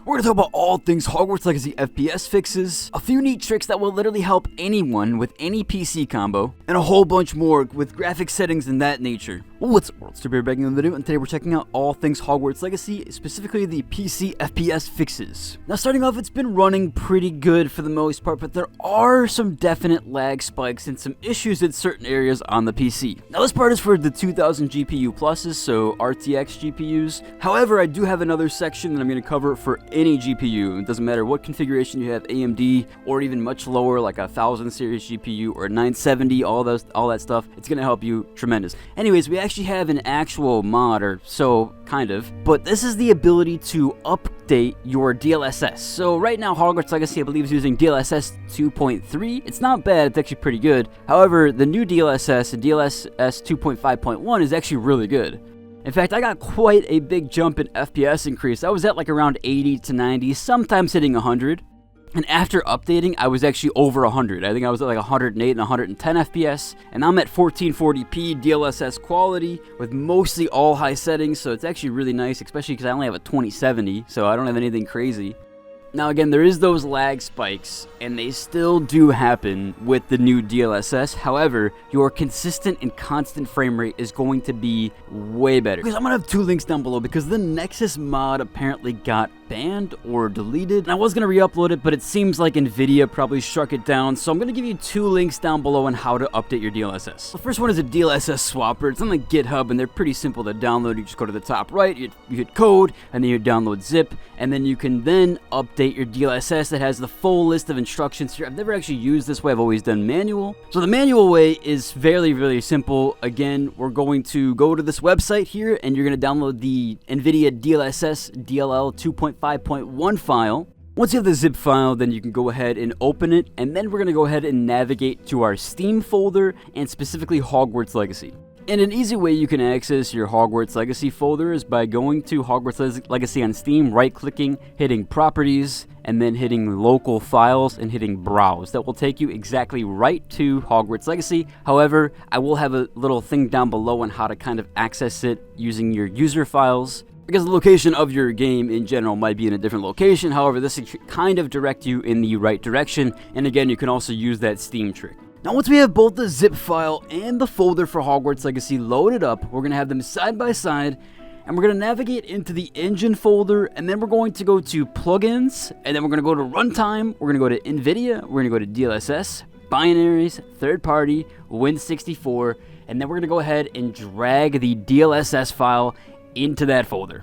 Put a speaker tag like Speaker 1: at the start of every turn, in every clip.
Speaker 1: We're gonna talk about all things Hogwarts Legacy FPS fixes, a few neat tricks that will literally help anyone with any PC combo, and a whole bunch more with graphic settings and that nature. Well, what's up, world? Super back in the video, and today we're checking out all things Hogwarts Legacy, specifically the PC FPS fixes. Now, starting off, it's been running pretty good for the most part, but there are some definite lag spikes and some issues in certain areas on the PC. Now, this part is for the 2000 GPU pluses, so RTX GPUs. However, I do have another section that I'm going to cover for any GPU. It doesn't matter what configuration you have, AMD or even much lower like a 1000 series GPU or 970, all that stuff. It's going to help you tremendous. Anyways, we actually have an actual mod, or so kind of, but this is the ability to update your DLSS. So right now Hogwarts Legacy, I believe, is using DLSS 2.3. It's not bad, it's actually pretty good. However, the new DLSS and DLSS 2.5.1 is actually really good. In fact, I got quite a big jump in FPS increase. I was at like around 80 to 90, sometimes hitting 100. And after updating, I was actually over 100. I think I was at like 108 and 110 FPS. And I'm at 1440p DLSS quality with mostly all high settings. So it's actually really nice, especially because I only have a 2070. So I don't have anything crazy. Now again, there is those lag spikes, and they still do happen with the new DLSS. However, your consistent and constant frame rate is going to be way better. Because I'm going to have two links down below, because the Nexus mod apparently got banned or deleted. And I was going to re-upload it, but it seems like Nvidia probably struck it down. So I'm going to give you two links down below on how to update your DLSS. The first one is a DLSS swapper. It's on the GitHub, and they're pretty simple to download. You just go to the top right, you hit code, and then you download zip, and then you can then update your DLSS that has the full list of instructions here. I've never actually used this way. I've always done manual. So the manual way is very simple. Again, we're going to go to this website here, and you're going to download the NVIDIA DLSS DLL 2.5.1 file. Once you have the zip file, then you can go ahead and open it, and then we're going to go ahead and navigate to our Steam folder, and specifically Hogwarts Legacy. And an easy way you can access your Hogwarts Legacy folder is by going to Hogwarts Legacy on Steam, right-clicking, hitting Properties, and then hitting Local Files and hitting Browse. That will take you exactly right to Hogwarts Legacy. However, I will have a little thing down below on how to kind of access it using your user files, because the location of your game in general might be in a different location. However, this should kind of direct you in the right direction. And again, you can also use that Steam trick. Now, once we have both the zip file and the folder for Hogwarts Legacy loaded up, we're going to have them side by side, and we're going to navigate into the engine folder, and then we're going to go to plugins, and then we're going to go to runtime, we're going to go to NVIDIA, we're going to go to DLSS, binaries, third party, Win64, and then we're going to go ahead and drag the DLSS file into that folder.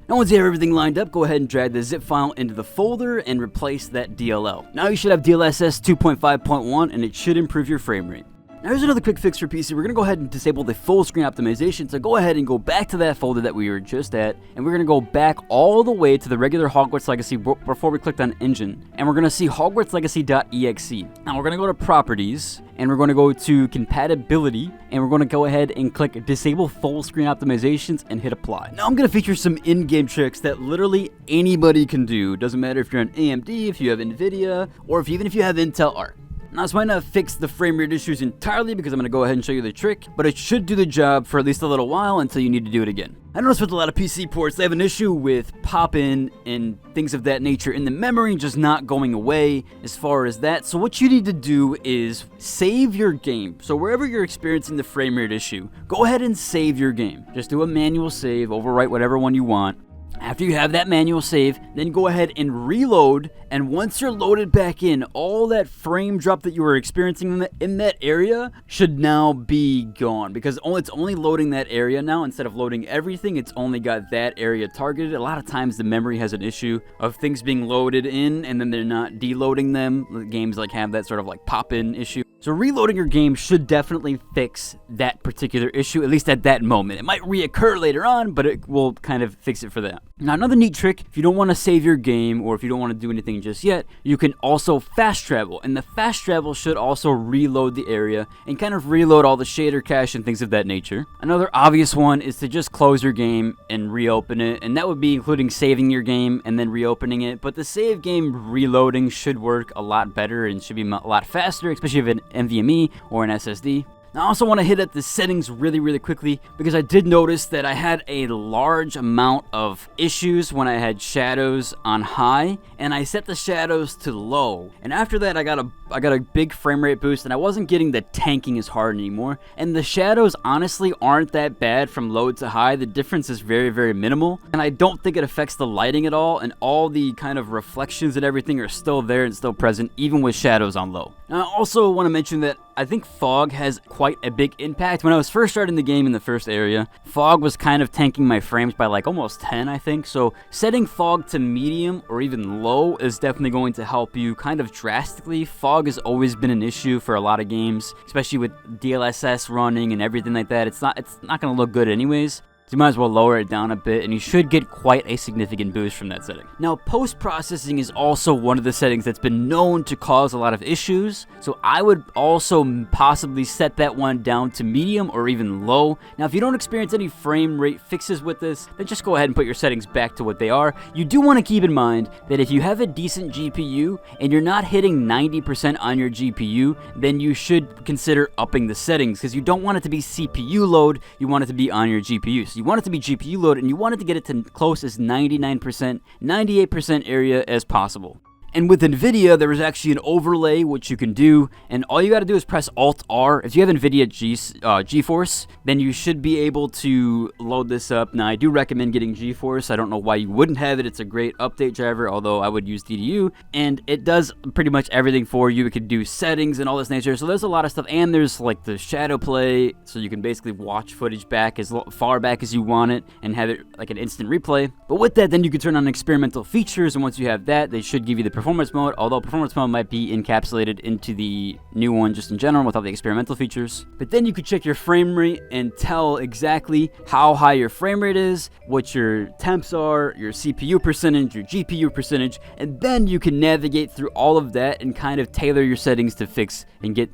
Speaker 1: Now, once you have everything lined up, go ahead and drag the zip file into the folder and replace that DLL. Now you should have DLSS 2.5.1, and it should improve your frame rate. Now here's another quick fix for PC. We're going to go ahead and disable the full screen optimization. So go ahead and go back to that folder that we were just at, and we're going to go back all the way to the regular Hogwarts Legacy before we clicked on Engine. And we're going to see hogwartslegacy.exe. Now we're going to go to Properties, and we're going to go to Compatibility, and we're going to go ahead and click Disable Full Screen Optimizations and hit Apply. Now I'm going to feature some in-game tricks that literally anybody can do. Doesn't matter if you're on AMD, if you have NVIDIA, or even if you have Intel Arc. Now, this might not fix the frame rate issues entirely, because I'm going to go ahead and show you the trick, but it should do the job for at least a little while until you need to do it again. I noticed with a lot of PC ports, they have an issue with pop-in and things of that nature in the memory just not going away as far as that. So what you need to do is save your game. So wherever you're experiencing the frame rate issue, go ahead and save your game. Just do a manual save, overwrite whatever one you want. After you have that manual save, then go ahead and reload, and once you're loaded back in, all that frame drop that you were experiencing in that area should now be gone, because it's only loading that area now. Instead of loading everything, it's only got that area targeted. A lot of times the memory has an issue of things being loaded in and then they're not deloading them. The games like have that sort of like pop-in issue. So reloading your game should definitely fix that particular issue, at least at that moment. It might reoccur later on, but it will kind of fix it for that. Now, another neat trick, if you don't want to save your game, or if you don't want to do anything just yet, you can also fast travel. And the fast travel should also reload the area and kind of reload all the shader cache and things of that nature. Another obvious one is to just close your game and reopen it. And that would be including saving your game and then reopening it. But the save game reloading should work a lot better and should be a lot faster, especially if an NVMe or an SSD. Now, I also want to hit at the settings really quickly because I did notice that I had a large amount of issues when I had shadows on high, and I set the shadows to low. And after that, I got a big frame rate boost, and I wasn't getting the tanking as hard anymore. And the shadows honestly aren't that bad from low to high. The difference is very minimal, and I don't think it affects the lighting at all, and all the kind of reflections and everything are still there and still present even with shadows on low. Now, I also want to mention that I think fog has quite a big impact. When I was first starting the game in the first area, fog was kind of tanking my frames by like almost 10, I think. So setting fog to medium or even low is definitely going to help you kind of drastically. Fog has always been an issue for a lot of games, especially with DLSS running and everything like that. It's not going to look good anyways. So you might as well lower it down a bit, and you should get quite a significant boost from that setting. Now, post-processing is also one of the settings that's been known to cause a lot of issues, so I would also possibly set that one down to medium or even low. Now, if you don't experience any frame rate fixes with this, then just go ahead and put your settings back to what they are. You do want to keep in mind that if you have a decent GPU and you're not hitting 90% on your GPU, then you should consider upping the settings, because you don't want it to be CPU load, you want it to be on your GPU. So you want it to be GPU load, and you want it to get it to close as 99%, 98% area as possible. And with NVIDIA, there is actually an overlay which you can do, and all you got to do is press Alt-R. If you have NVIDIA GeForce, then you should be able to load this up. Now, I do recommend getting GeForce. I don't know why you wouldn't have it. It's a great update driver, although I would use DDU, and it does pretty much everything for you. It can do settings and all this nature, so there's a lot of stuff, and there's like the shadow play, so you can basically watch footage back as far back as you want it and have it like an instant replay. But with that, then you can turn on experimental features, and once you have that, they should give you the performance mode, although performance mode might be encapsulated into the new one just in general without the experimental features. But then you can check your frame rate and tell exactly how high your frame rate is, what your temps are, your CPU percentage, your GPU percentage, and then you can navigate through all of that and kind of tailor your settings to fix and get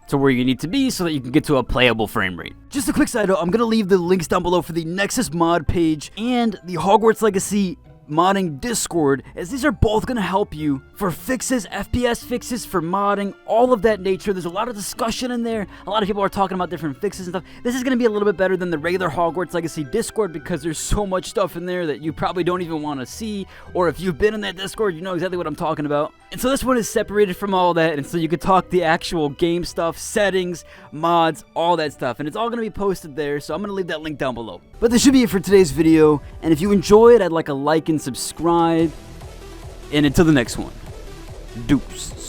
Speaker 1: to where you need to be so that you can get to a playable frame rate. Just a quick side note, I'm going to leave the links down below for the Nexus mod page and the Hogwarts Legacy modding Discord, as these are both going to help you for fixes, FPS fixes, for modding, all of that nature. There's a lot of discussion in there. A lot of people are talking about different fixes and stuff. This is going to be a little bit better than the regular Hogwarts Legacy Discord because there's so much stuff in there that you probably don't even want to see, or if you've been in that Discord, you know exactly what I'm talking about. And so this one is separated from all that, and so you can talk the actual game stuff, settings, mods, all that stuff, and it's all going to be posted there, so I'm going to leave that link down below. But this should be it for today's video, and if you enjoyed, I'd like a like and subscribe, and until the next one, deuces.